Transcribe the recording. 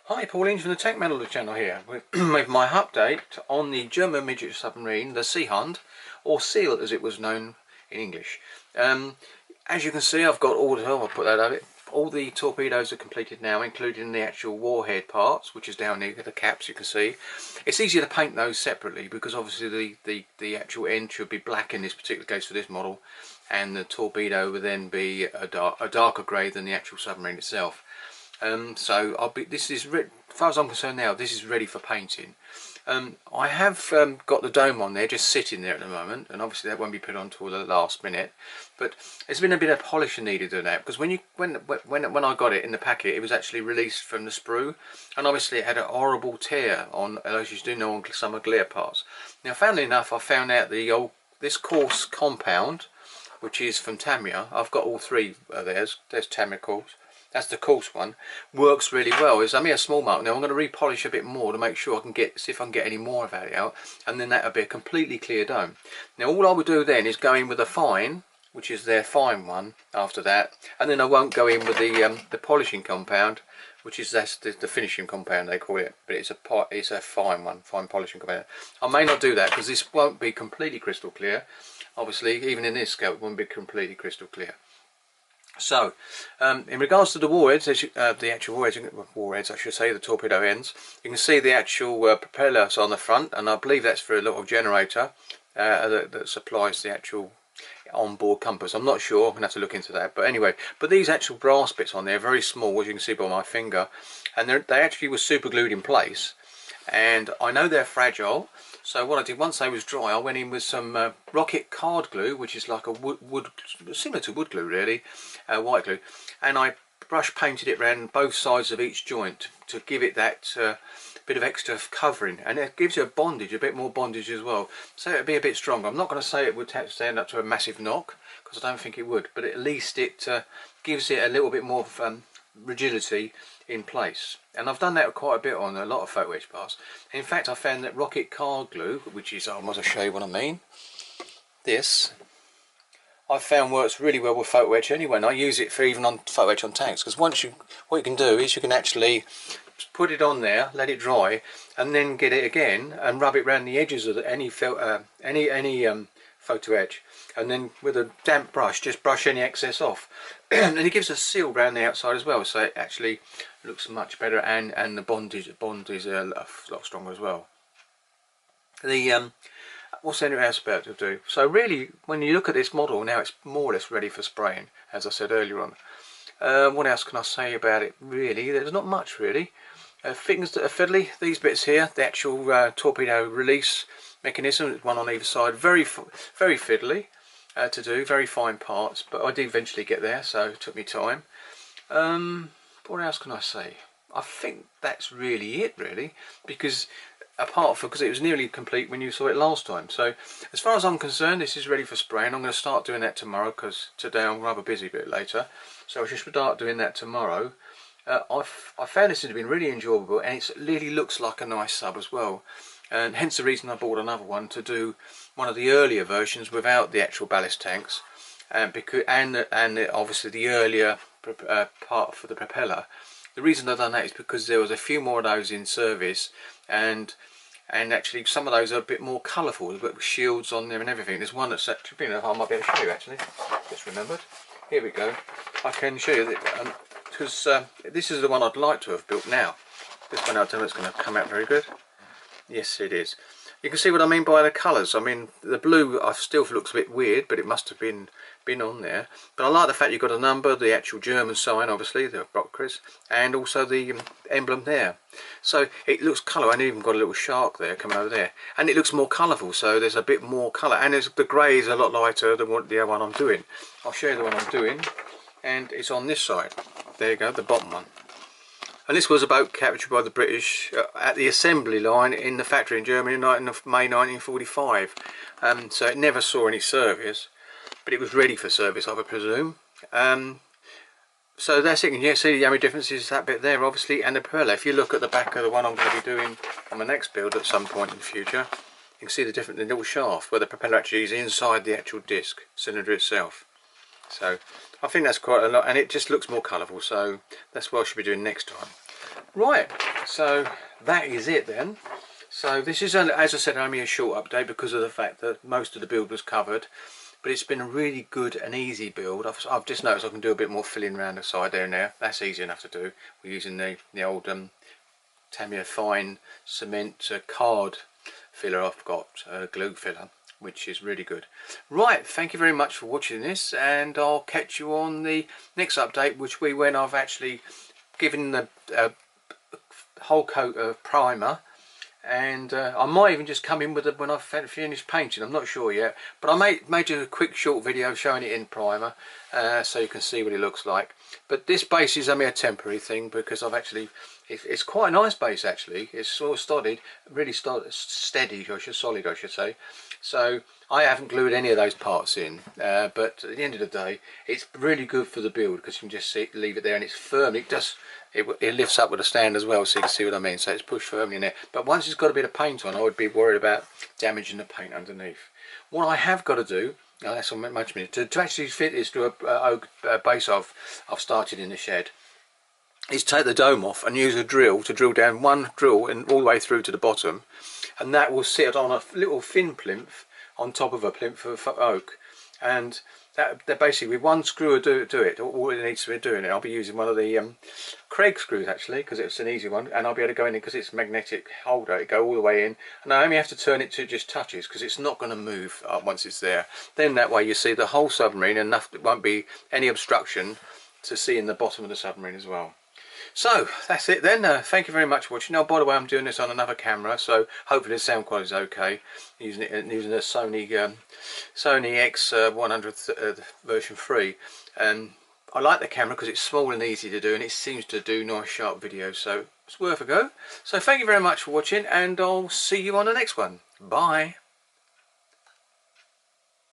Hi, Pauline from the Tech Meddler channel here with my update on the German Miget Submarine, the Seahund, or Seal as it was known in English. As you can see, I've got I'll put that over it. All the torpedoes are completed now, including the actual warhead parts, which is down here, the caps you can see. It's easier to paint those separately because obviously the actual end should be black in this particular case for this model, and the torpedo would then be a darker grey than the actual submarine itself. So as far as I'm concerned now, this is ready for painting. I have got the dome on there, just sitting there at the moment, and obviously that won't be put on till the last minute. But there's been a bit of polishing needed on that because when I got it in the packet, it was actually released from the sprue, and obviously it had a horrible tear on, as you do know, on some of the glare parts. Now, funnily enough, I found out this coarse compound, which is from Tamiya. I've got all three of theirs. There's Tamiya coarse. That's the coarse one. Works really well. It's only a small mark. Now I'm going to repolish a bit more to make sure I can see if I can get any more of it out, and then that'll be a completely clear dome. Now all I would do then is go in with a fine, which is their fine one after that, and then I won't go in with the polishing compound, which is the finishing compound they call it, but it's a fine one, fine polishing compound. I may not do that because this won't be completely crystal clear. Obviously, even in this scope, it won't be completely crystal clear. So, in regards to the warheads, the actual warheads, I should say, the torpedo ends, you can see the actual propellers on the front, and I believe that's for a little generator that supplies the actual onboard compass. I'm not sure, I'm going to have to look into that, but anyway, but these actual brass bits on there are very small, as you can see by my finger, and they actually were super glued in place, and I know they're fragile. So what I did, once they was dry, I went in with some rocket card glue, which is like a wood similar to wood glue really, white glue, and I brush painted it around both sides of each joint to give it that bit of extra covering, and it gives you a bondage, a bit more bondage as well, so it'll be a bit stronger. I'm not going to say it would stand up to a massive knock, because I don't think it would, but at least it gives it a little bit more rigidity in place. And I've done that quite a bit on a lot of photo etch parts. In fact, I found that rocket card glue, which is, I must show you what I mean, this I found works really well with photo etch anyway, and I use it for even on photo etch on tanks, because what you can do is you can actually put it on there, let it dry, and then get it again and rub it around the edges of any photo etch, and then with a damp brush just brush any excess off. And it gives a seal around the outside as well, so it actually looks much better, and the bond is a lot stronger as well. What's anything else about to do? So really, when you look at this model now, it's more or less ready for spraying, as I said earlier on. What else can I say about it? Really, there's not much really. Things that are fiddly, these bits here, the actual torpedo release mechanism, one on either side, very fiddly to do, very fine parts, but I did eventually get there, so it took me time. What else can I say? I think that's really it really, because it was nearly complete when you saw it last time. So as far as I'm concerned, this is ready for spraying. I'm going to start doing that tomorrow, because today I'm rather busy a bit later, so I should start doing that tomorrow. I found this to have been really enjoyable, and it really looks like a nice sub as well, and hence the reason I bought another one to do one of the earlier versions without the actual ballast tanks, and obviously the earlier part for the propeller. The reason I've done that is because there was a few more of those in service, and actually some of those are a bit more colourful. They've got shields on them and everything. There's one that's actually, I might be able to show you actually, just remembered. Here we go. I can show you that, because this is the one I'd like to have built now. This one I don't know it's going to come out very good. Yes, it is. You can see what I mean by the colours. I mean, the blue still looks a bit weird, but it must have been on there. But I like the fact you've got a number, the actual German sign, obviously, the Brockris, and also the emblem there. So it looks colour, and even got a little shark there coming over there. And it looks more colourful, so there's a bit more colour. And the grey is a lot lighter than the other one I'm doing. I'll show you the one I'm doing, and it's on this side. There you go, the bottom one. And this was a boat captured by the British at the assembly line in the factory in Germany in May 1945. So it never saw any service, but it was ready for service, I would presume. So that's it. You can see the only difference is that bit there, obviously, and the propeller. If you look at the back of the one I'm going to be doing on my next build at some point in the future, you can see the little shaft where the propeller actually is inside the actual disc cylinder itself. So I think that's quite a lot, and it just looks more colourful, so that's what I should be doing next time. Right, so that is it then. So this is, as I said, only a short update because of the fact that most of the build was covered. But it's been a really good and easy build. I've just noticed I can do a bit more filling around the side there and there. That's easy enough to do. We're using the old Tamiya Fine cement card filler. I've got glue filler, which is really good. Right, thank you very much for watching this, and I'll catch you on the next update, which will be when I've actually given the whole coat of primer. And I might even just come in with it when I've finished painting. I'm not sure yet, but I made you a quick short video showing it in primer, so you can see what it looks like. But this base is only a temporary thing because I've actually, it's quite a nice base actually. It's sort of studded, really steady, solid I should say. So I haven't glued any of those parts in, but at the end of the day, it's really good for the build because you can just leave it there and it's firm. It lifts up with a stand as well, so you can see what I mean. So it's pushed firmly in there. But once it's got a bit of paint on, I would be worried about damaging the paint underneath. What I have got to do, that's not much minute, to actually fit this to a base I've started in the shed, is take the dome off and use a drill to drill down one drill and all the way through to the bottom, and that will sit on a little thin plinth on top of a plinth of oak. And that basically with one screw will do it. All it needs to be doing it. I'll be using one of the Craig screws actually because it's an easy one, and I'll be able to go in because it's magnetic holder. It go all the way in, and I only have to turn it to just touches because it's not going to move once it's there. Then that way you see the whole submarine, and there won't be any obstruction to see in the bottom of the submarine as well. So that's it then. Thank you very much for watching. Now, by the way, I'm doing this on another camera, so hopefully the sound quality is okay. Using a Sony Xxvii version 3. I like the camera because it's small and easy to do, and it seems to do nice sharp videos, so it's worth a go. So thank you very much for watching, and I'll see you on the next one. Bye.